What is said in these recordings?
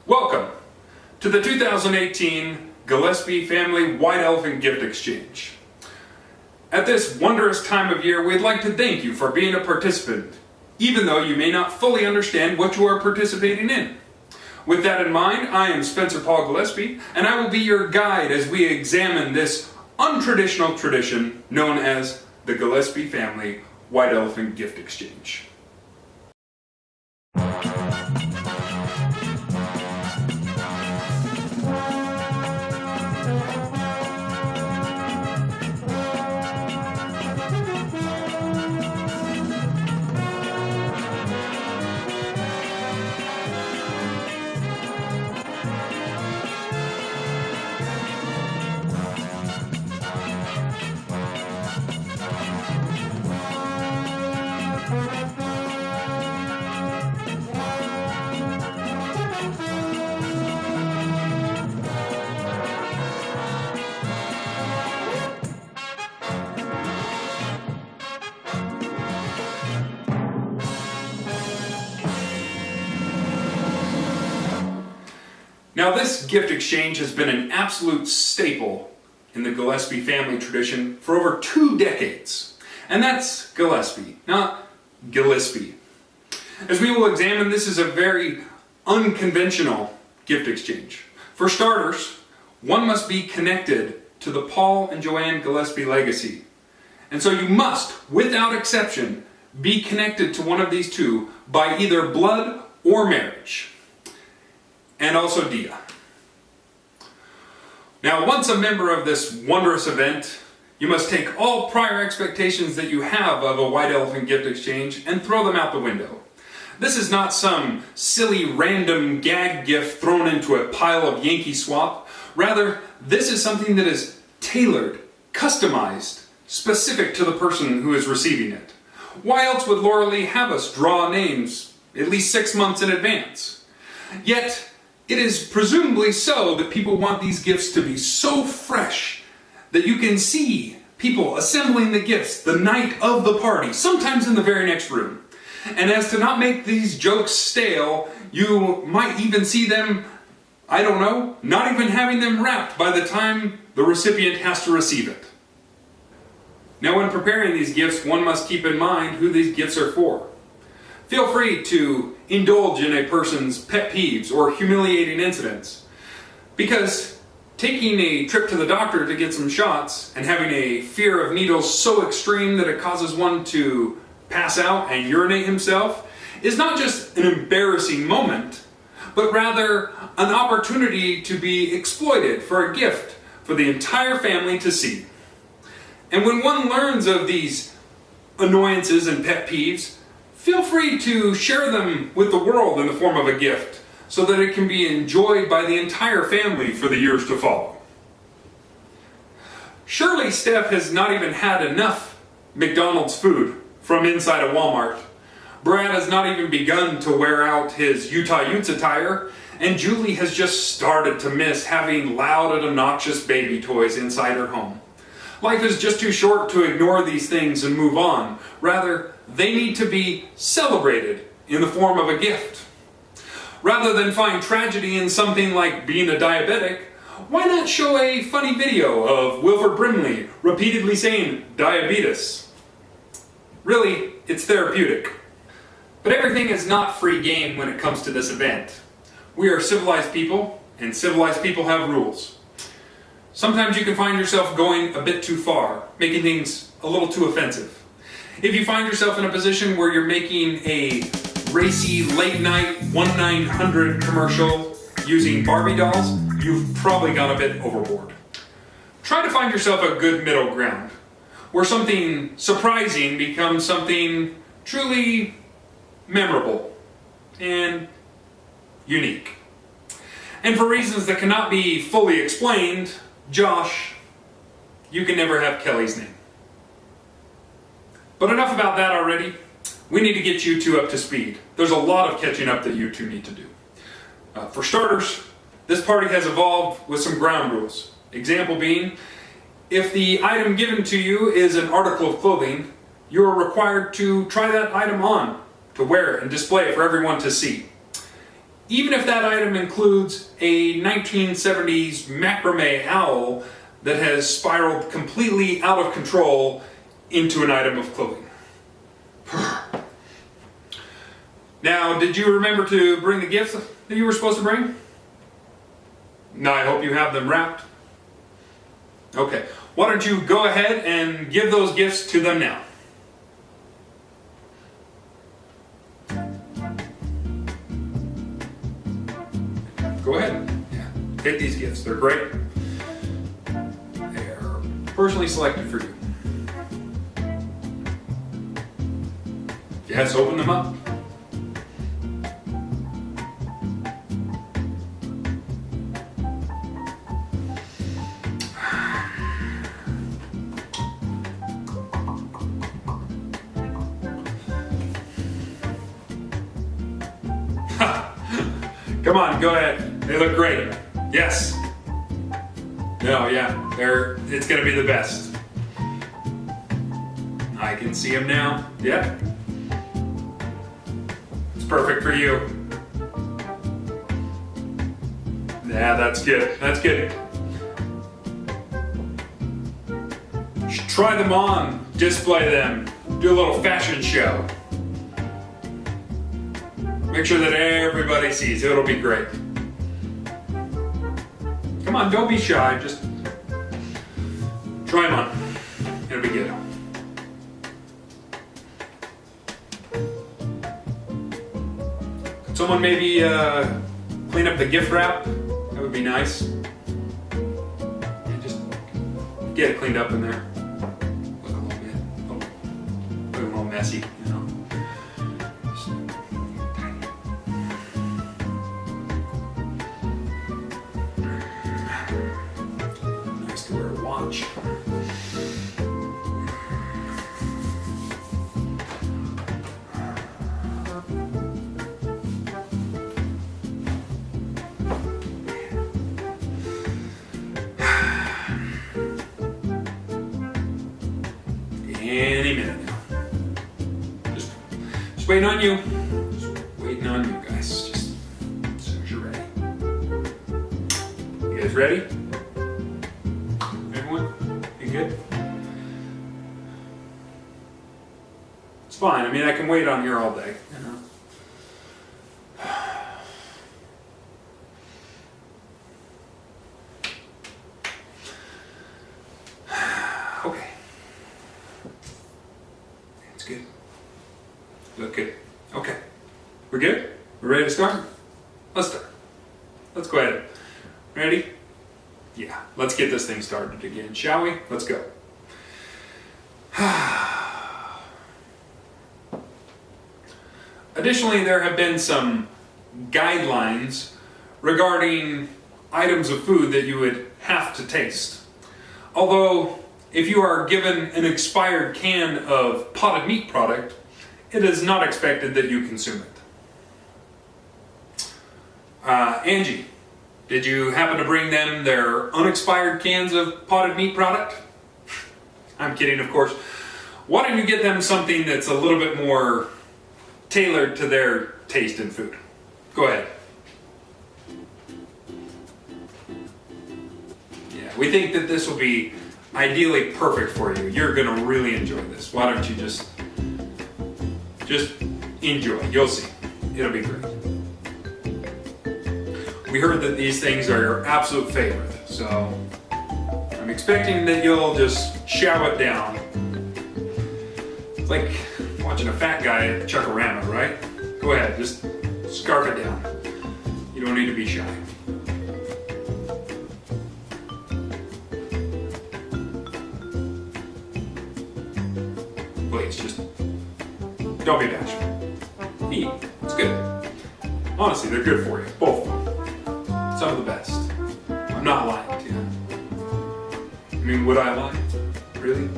Welcome to the 2018 Gillespie Family White Elephant Gift Exchange. At this wondrous time of year, we'd like to thank you for being a participant, even though you may not fully understand what you are participating in. With that in mind, I am Spencer Paul Gillespie, and I will be your guide as we examine this untraditional tradition known as the Gillespie Family White Elephant Gift Exchange. Now, this gift exchange has been an absolute staple in the Gillespie family tradition for over 2 decades. And that's Gillespie, not Gillespie. As we will examine, this is a very unconventional gift exchange. For starters, one must be connected to the Paul and Joanne Gillespie legacy. And so you must, without exception, be connected to one of these two by either blood or marriage. And also Dia. Now, once a member of this wondrous event, you must take all prior expectations that you have of a white elephant gift exchange and throw them out the window. This is not some silly random gag gift thrown into a pile of Yankee swap. Rather, this is something that is tailored, customized, specific to the person who is receiving it. Why else would Laura Lee have us draw names at least 6 months in advance? Yet, it is presumably so that people want these gifts to be so fresh that you can see people assembling the gifts the night of the party, sometimes in the very next room. And as to not make these jokes stale, you might even see them, not even having them wrapped by the time the recipient has to receive it. Now, when preparing these gifts, one must keep in mind who these gifts are for. Feel free to indulge in a person's pet peeves or humiliating incidents, because taking a trip to the doctor to get some shots and having a fear of needles so extreme that it causes one to pass out and urinate himself is not just an embarrassing moment, but rather an opportunity to be exploited for a gift for the entire family to see. And when one learns of these annoyances and pet peeves, feel free to share them with the world in the form of a gift so that it can be enjoyed by the entire family for the years to follow. Surely Steph has not even had enough McDonald's food from inside a Walmart. Brad has not even begun to wear out his Utah Utes attire, and Julie has just started to miss having loud and obnoxious baby toys inside her home. Life is just too short to ignore these things and move on. Rather, they need to be celebrated in the form of a gift. Rather than find tragedy in something like being a diabetic, why not show a funny video of Wilford Brimley repeatedly saying diabetes? Really, it's therapeutic. But everything is not free game when it comes to this event. We are civilized people, and civilized people have rules. Sometimes you can find yourself going a bit too far, making things a little too offensive. If you find yourself in a position where you're making a racy late night 1-900 commercial using Barbie dolls, you've probably gone a bit overboard. Try to find yourself a good middle ground, where something surprising becomes something truly memorable and unique. And for reasons that cannot be fully explained, Josh, you can never have Kelly's name. But enough about that already. We need to get you two up to speed. There's a lot of catching up that you two need to do. For starters, this party has evolved with some ground rules. Example being, if the item given to you is an article of clothing, you are required to try that item on, to wear it and display it for everyone to see. even if that item includes a 1970s macrame owl that has spiraled completely out of control into an item of clothing. Now, did you remember to bring the gifts that you were supposed to bring? No, I hope you have them wrapped. Okay, why don't you go ahead and give those gifts to them now. Go ahead. Yeah, take these gifts. They're great. They're personally selected for you. Yes, open them up. Come on, go ahead. They look great. Yes. No, yeah, it's gonna be the best. I can see them now. Yeah. It's perfect for you. Yeah, that's good. That's good. You should try them on, display them, do a little fashion show. Make sure that everybody sees. It'll be great. Come on, don't be shy. Just try them on. It'll be good. Could someone maybe clean up the gift wrap? That would be nice. And just get it cleaned up in there. Look a little messy, you know. Watch. Any minute now. Just waiting on you. Just waiting on you guys. Just as soon as you're ready. You guys ready? Good? It's fine. I mean, I can wait on here all day. You know? Okay. It's good. Look good. Okay. We're good? We're ready to start? Let's start. Let's go ahead. Ready? Yeah, let's get this thing started again, shall we? Let's go. Additionally, there have been some guidelines regarding items of food that you would have to taste. Although, if you are given an expired can of potted meat product, it is not expected that you consume it. Angie, did you happen to bring them their unexpired cans of potted meat product? I'm kidding, of course. Why don't you get them something that's a little bit more tailored to their taste in food? Go ahead. Yeah, we think that this will be ideally perfect for you. You're gonna really enjoy this. Why don't you just enjoy. You'll see. It'll be great. We heard that these things are your absolute favorite, so I'm expecting that you'll just chow it down. It's like watching a fat guy chuck a ramen, right? Go ahead, just scarf it down. You don't need to be shy. Please, just don't be bashful. Eat. It's good. Honestly, they're good for you, both of them. Some of the best. I'm not lying to you. I mean, would I lie? Really?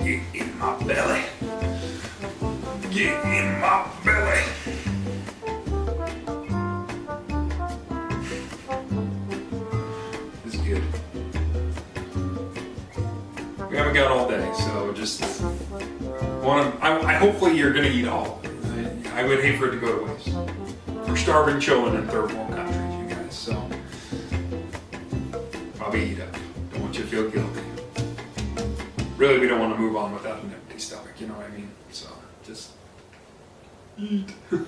Get in my belly. Get in my belly. This is good. We haven't got all day, so just hopefully you're gonna eat all of it. I would hate for it to go to waste. We're starving children in third world countries, you guys, so probably eat up. Don't want you to feel guilty. Really, we don't want to move on without an empty stomach, you know what I mean? So, just eat. Good. It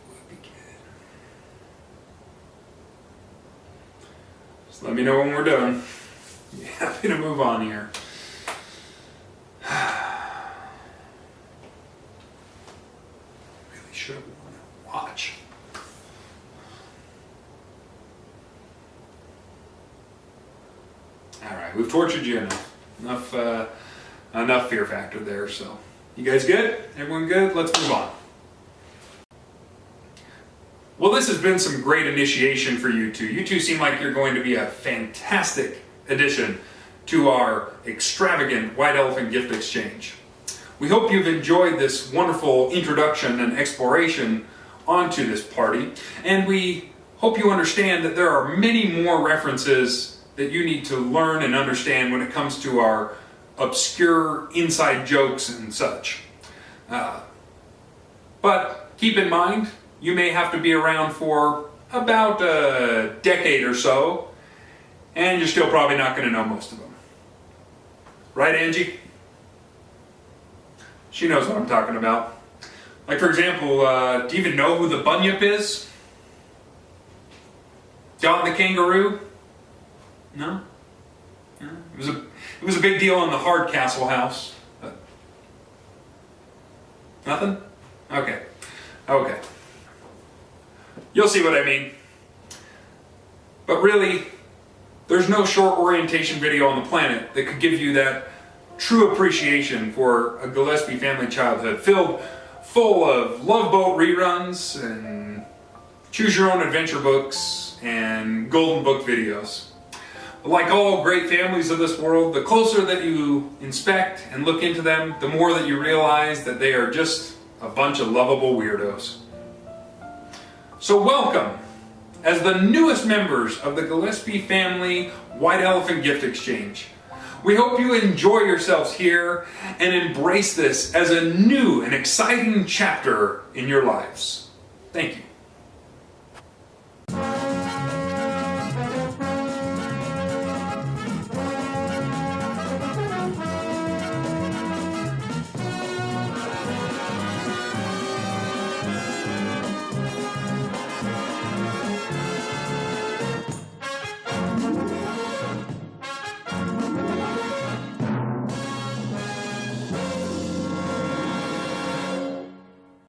would be good. Just let me know when we're done. Be happy to move on here. Really should have worn a watch. Alright, we've tortured you enough. Enough fear factor there, so. You guys good? Everyone good? Let's move on. Well, this has been some great initiation for you two. You two seem like you're going to be a fantastic addition to our extravagant White Elephant gift exchange. We hope you've enjoyed this wonderful introduction and exploration onto this party, and we hope you understand that there are many more references that you need to learn and understand when it comes to our obscure inside jokes and such. But keep in mind, you may have to be around for about a decade or so, and you're still probably not going to know most of them. Right, Angie? She knows what I'm talking about. Like, for example, do you even know who the Bunyip is? John the Kangaroo? No? No? It was a big deal in the Hardcastle house. Nothing? Okay. Okay. You'll see what I mean. But really, there's no short orientation video on the planet that could give you that true appreciation for a Gillespie family childhood filled full of Love Boat reruns and choose your own adventure books and golden book videos. Like all great families of this world, the closer that you inspect and look into them, the more that you realize that they are just a bunch of lovable weirdos. So welcome as the newest members of the Gillespie family White Elephant Gift Exchange. We hope you enjoy yourselves here and embrace this as a new and exciting chapter in your lives. Thank you.